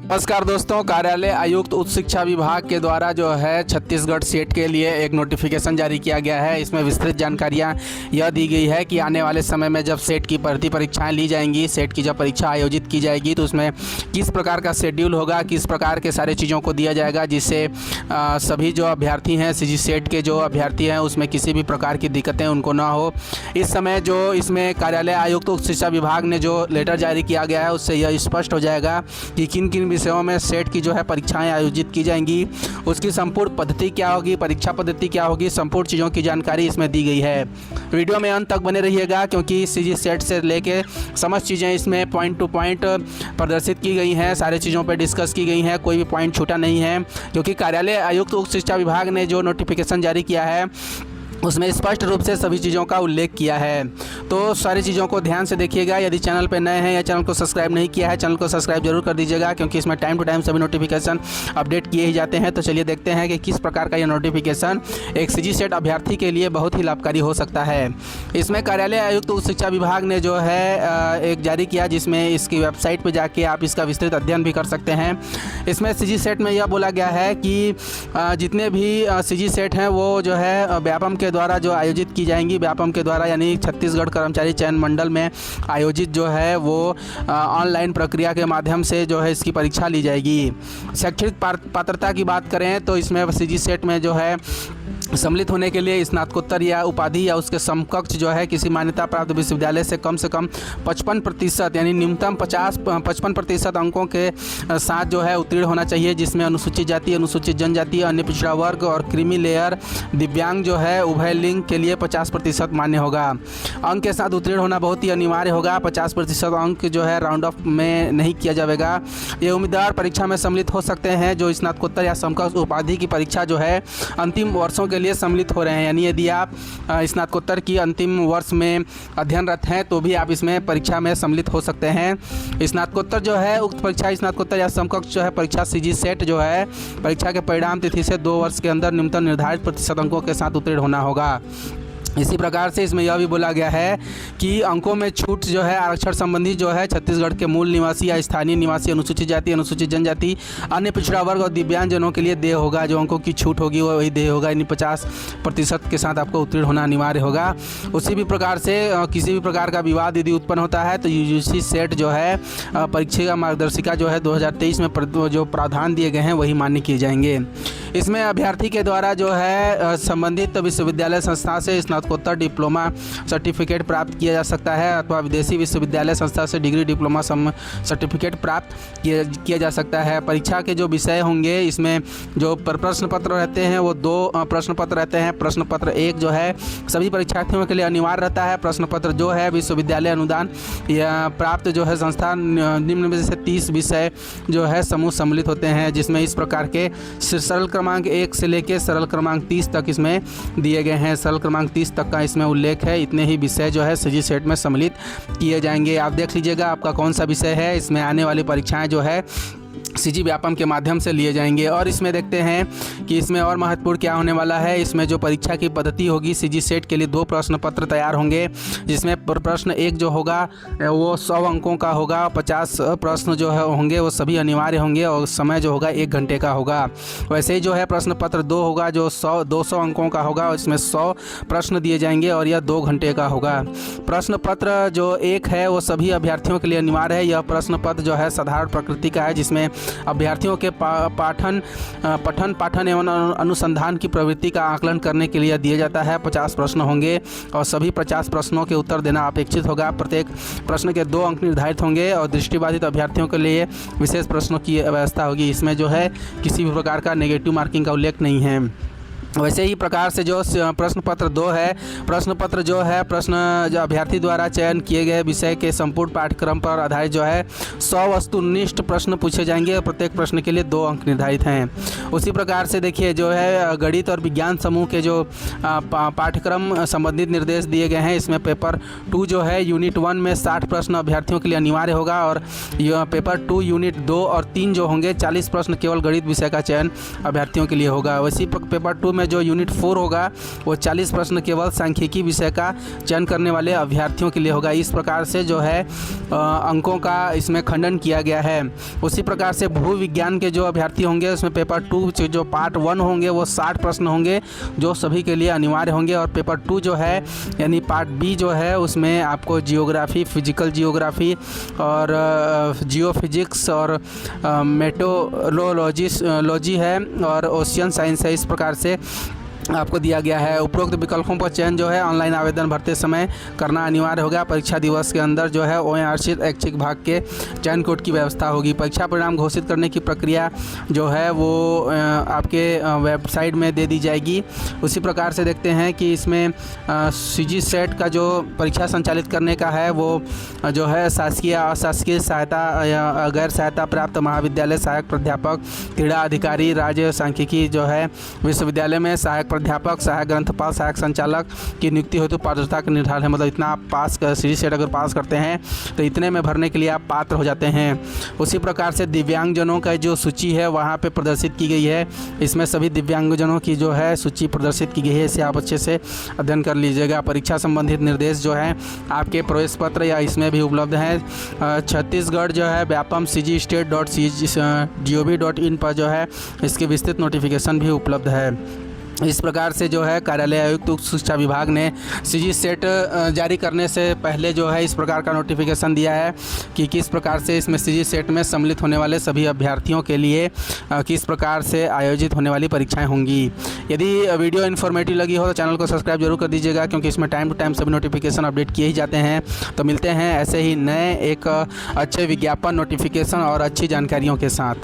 नमस्कार दोस्तों, कार्यालय आयुक्त उच्च शिक्षा विभाग के द्वारा जो है छत्तीसगढ़ सेट के लिए एक नोटिफिकेशन जारी किया गया है। इसमें विस्तृत जानकारियां यह दी गई है कि आने वाले समय में जब सेट की भर्ती परीक्षाएं ली जाएंगी, सेट की जब परीक्षा आयोजित की जाएगी तो उसमें किस प्रकार का शेड्यूल होगा, किस प्रकार के सारे चीज़ों को दिया जाएगा जिससे सभी जो अभ्यर्थी हैं सीजी सेट के जो अभ्यर्थी हैं उसमें किसी भी प्रकार की दिक्कतें उनको ना हो। इस समय जो इसमें कार्यालय आयुक्त उच्च शिक्षा विभाग ने जो लेटर जारी किया गया है उससे यह स्पष्ट हो जाएगा कि किन किन विषयों में सेट की जो है परीक्षाएं आयोजित की जाएंगी, उसकी संपूर्ण पद्धति क्या होगी, परीक्षा पद्धति क्या होगी, संपूर्ण चीज़ों की जानकारी इसमें दी गई है। वीडियो में अंत तक बने रहिएगा क्योंकि सीजी सेट से लेके समस्त चीज़ें इसमें पॉइंट टू पॉइंट प्रदर्शित की गई हैं, सारी चीज़ों पर डिस्कस की गई हैं, कोई भी पॉइंट छूटा नहीं है क्योंकि कार्यालय आयुक्त उच्च शिक्षा विभाग ने जो नोटिफिकेशन जारी किया है उसमें स्पष्ट रूप से सभी चीज़ों का उल्लेख किया है। तो सारी चीज़ों को ध्यान से देखिएगा। यदि चैनल पर नए हैं या चैनल को सब्सक्राइब नहीं किया है, चैनल को सब्सक्राइब जरूर कर दीजिएगा क्योंकि इसमें टाइम टू टाइम सभी नोटिफिकेशन अपडेट किए ही जाते हैं। तो चलिए देखते हैं कि किस प्रकार का यह नोटिफिकेशन एक सीजी सेट अभ्यर्थी के लिए बहुत ही लाभकारी हो सकता है। इसमें कार्यालय आयुक्त उच्च शिक्षा विभाग ने जो है एक जारी किया जिसमें इसकी वेबसाइट पर जाके आप इसका विस्तृत अध्ययन भी कर सकते हैं। इसमें सीजी सेट में यह बोला गया है कि जितने भी सीजी सेट हैं वो जो है व्यापम के द्वारा जो आयोजित की जाएंगी, व्यापम के द्वारा यानी छत्तीसगढ़ कर्मचारी चयन मंडल में आयोजित जो है वो ऑनलाइन प्रक्रिया के माध्यम से जो है इसकी परीक्षा ली जाएगी। शैक्षणिक पात्रता की बात करें तो इसमें सीजी सेट में जो है सम्मिलित होने के लिए स्नातकोत्तर या उपाधि या उसके समकक्ष जो है किसी मान्यता प्राप्त विश्वविद्यालय से कम 55% यानी न्यूनतम 55% अंकों के साथ जो है उत्तीर्ण होना चाहिए, जिसमें अनुसूचित जाति, अनुसूचित जनजाति, अन्य पिछड़ा वर्ग और क्रीमी लेयर दिव्यांग जो है उभय लिंग के लिए 50% मान्य होगा। अंक के साथ उत्तीर्ण होना बहुत ही अनिवार्य होगा। 50% अंक जो है राउंड ऑफ में नहीं किया जाएगा। ये उम्मीदवार परीक्षा में सम्मिलित हो सकते हैं जो स्नातकोत्तर या समकक्ष उपाधि की परीक्षा जो है अंतिम वर्षों के लिए सम्मिलित हो रहे हैं। यानी यदि आप स्नातकोत्तर की अंतिम वर्ष में अध्ययनरत हैं तो भी आप इसमें परीक्षा में सम्मिलित हो सकते हैं। स्नातकोत्तर जो है उक्त परीक्षा स्नातकोत्तर या समकक्ष जो है परीक्षा सीजी सेट जो है परीक्षा के परिणाम तिथि से 2 वर्ष के अंदर न्यूनतम निर्धारित प्रतिशत अंकों के साथ उत्तीर्ण होना होगा। इसी प्रकार से इसमें यह भी बोला गया है कि अंकों में छूट जो है आरक्षण संबंधी जो है छत्तीसगढ़ के मूल निवासी या स्थानीय निवासी, अनुसूचित जाति, अनुसूचित जनजाति, अन्य पिछड़ा वर्ग और दिव्यांग जनों के लिए देय होगा। जो अंकों की छूट होगी वही देय होगा, यानी 50% के साथ आपको उत्तीर्ण होना अनिवार्य होगा। उसी भी प्रकार से किसी भी प्रकार का विवाद यदि उत्पन्न होता है तो यूजीसी सेट जो है परीक्षा मार्गदर्शिका जो है 2023 में जो प्रावधान दिए गए हैं वही मान्य किए जाएंगे। इसमें अभ्यर्थी के द्वारा जो है संबंधित विश्वविद्यालय संस्था से स्नातकोत्तर डिप्लोमा सर्टिफिकेट प्राप्त किया जा सकता है अथवा विदेशी विश्वविद्यालय संस्था से डिग्री डिप्लोमा सर्टिफिकेट प्राप्त किया जा सकता है। परीक्षा के जो विषय होंगे इसमें जो प्रश्न पत्र रहते हैं वो 2 प्रश्न पत्र रहते हैं। प्रश्न पत्र 1 जो है सभी परीक्षार्थियों के लिए अनिवार्य रहता है। प्रश्न पत्र जो है विश्वविद्यालय अनुदान या प्राप्त जो है संस्था निम्न में से 30 विषय जो है समूह सम्मिलित होते हैं, जिसमें इस प्रकार के सरल क्रमांक 1 से लेकर सरल क्रमांक 30 तक इसमें दिए गए हैं। सरल क्रमांक 30 तक का इसमें उल्लेख है। इतने ही विषय जो है सीजी सेट में सम्मिलित किए जाएंगे। आप देख लीजिएगा आपका कौन सा विषय है। इसमें आने वाली परीक्षाएं जो है सीजी व्यापम के माध्यम से लिए जाएंगे। और इसमें देखते हैं कि इसमें और महत्वपूर्ण क्या होने वाला है। इसमें जो परीक्षा की पद्धति होगी सीजी सेट के लिए 2 प्रश्न पत्र तैयार होंगे, जिसमें प्रश्न 1 जो होगा वो 100 अंकों का होगा। 50 प्रश्न जो है होंगे वो सभी अनिवार्य होंगे और समय जो होगा 1 घंटे का होगा। वैसे ही जो है प्रश्न पत्र 2 होगा जो 200 अंकों का होगा और इसमें 100 प्रश्न दिए जाएंगे और यह 2 घंटे का होगा। प्रश्न पत्र जो 1 है वो सभी अभ्यर्थियों के लिए अनिवार्य है। यह प्रश्न पत्र जो है साधारण प्रकृति का है, जिसमें अभ्यर्थियों के पठन पाठन एवं अनुसंधान की प्रवृत्ति का आकलन करने के लिए दिया जाता है। 50 प्रश्न होंगे और सभी 50 प्रश्नों के उत्तर देना अपेक्षित होगा। प्रत्येक प्रश्न के 2 अंक निर्धारित होंगे और दृष्टिबाधित अभ्यर्थियों के लिए विशेष प्रश्नों की व्यवस्था होगी। इसमें जो है किसी भी प्रकार का नेगेटिव मार्किंग का उल्लेख नहीं है। वैसे ही प्रकार से जो प्रश्न पत्र 2 है, प्रश्न पत्र जो है जो अभ्यर्थी द्वारा चयन किए गए विषय के संपूर्ण पाठ्यक्रम पर आधारित जो है 100 वस्तुनिष्ठ प्रश्न पूछे जाएंगे और प्रत्येक प्रश्न के लिए 2 अंक निर्धारित हैं। उसी प्रकार से देखिए जो है गणित और विज्ञान समूह के जो पाठ्यक्रम संबंधित निर्देश दिए गए हैं। इसमें पेपर 2 जो है यूनिट 1 में 60 प्रश्न अभ्यर्थियों के लिए अनिवार्य होगा और यह पेपर 2 यूनिट 2 और 3 जो होंगे 40 प्रश्न केवल गणित विषय का चयन अभ्यर्थियों के लिए होगा। वैसे पेपर 2 में में जो यूनिट 4 होगा वो 40 प्रश्न केवल सांख्यिकी विषय का चयन करने वाले अभ्यर्थियों के लिए होगा। इस प्रकार से जो है अंकों का इसमें खंडन किया गया है। उसी प्रकार से भू विज्ञान के जो अभ्यर्थी होंगे उसमें पेपर 2 जो पार्ट 1 होंगे वो 60 प्रश्न होंगे जो सभी के लिए अनिवार्य होंगे, और पेपर 2 जो है यानी पार्ट बी जो है उसमें आपको जियोग्राफी, फिजिकल जियोग्राफी और जियो फिजिक्स और मेट्रोलॉजी है और ओशियन साइंस है। इस प्रकार से आपको दिया गया है। उपरोक्त विकल्पों पर चयन जो है ऑनलाइन आवेदन भरते समय करना अनिवार्य होगा। परीक्षा दिवस के अंदर जो है आरक्षित ऐच्छिक भाग के चयन कोड की व्यवस्था होगी। परीक्षा परिणाम घोषित करने की प्रक्रिया जो है वो आपके वेबसाइट में दे दी जाएगी। उसी प्रकार से देखते हैं कि इसमें सीजी सेट का जो परीक्षा संचालित करने का है वो जो है शासकीय, अशासकीय सहायता या गैर सहायता प्राप्त महाविद्यालय, सहायक प्राध्यापक, क्रीड़ा अधिकारी, राज्य सांख्यिकी जो है विश्वविद्यालय में सहायक प्राध्यापक, सहायक ग्रंथपाल, सहायक संचालक की नियुक्ति हेतु पात्रता का निर्धारण है। मतलब इतना आप पास कर सीजी सेट अगर पास करते हैं तो इतने में भरने के लिए आप पात्र हो जाते हैं। उसी प्रकार से दिव्यांगजनों का जो सूची है वहाँ पे प्रदर्शित की गई है। इसमें सभी दिव्यांगजनों की जो है सूची प्रदर्शित की गई है, इसे आप अच्छे से अध्ययन कर लीजिएगा। परीक्षा संबंधित निर्देश जो है आपके प्रवेश पत्र या इसमें भी उपलब्ध हैं। छत्तीसगढ़ जो है व्यापम cgstate.gov.in पर जो है इसकी विस्तृत नोटिफिकेशन भी उपलब्ध है। इस प्रकार से जो है कार्यालय आयुक्त उच्च शिक्षा विभाग ने सीजी सेट जारी करने से पहले जो है इस प्रकार का नोटिफिकेशन दिया है कि किस प्रकार से इसमें सीजी सेट में सम्मिलित होने वाले सभी अभ्यर्थियों के लिए किस प्रकार से आयोजित होने वाली परीक्षाएं होंगी। यदि वीडियो इन्फॉर्मेटिव लगी हो तो चैनल को सब्सक्राइब जरूर कर दीजिएगा, क्योंकि इसमें टाइम टू टाइम सभी नोटिफिकेशन अपडेट किए ही जाते हैं। तो मिलते हैं ऐसे ही नए एक अच्छे विज्ञापन, नोटिफिकेशन और अच्छी जानकारियों के साथ।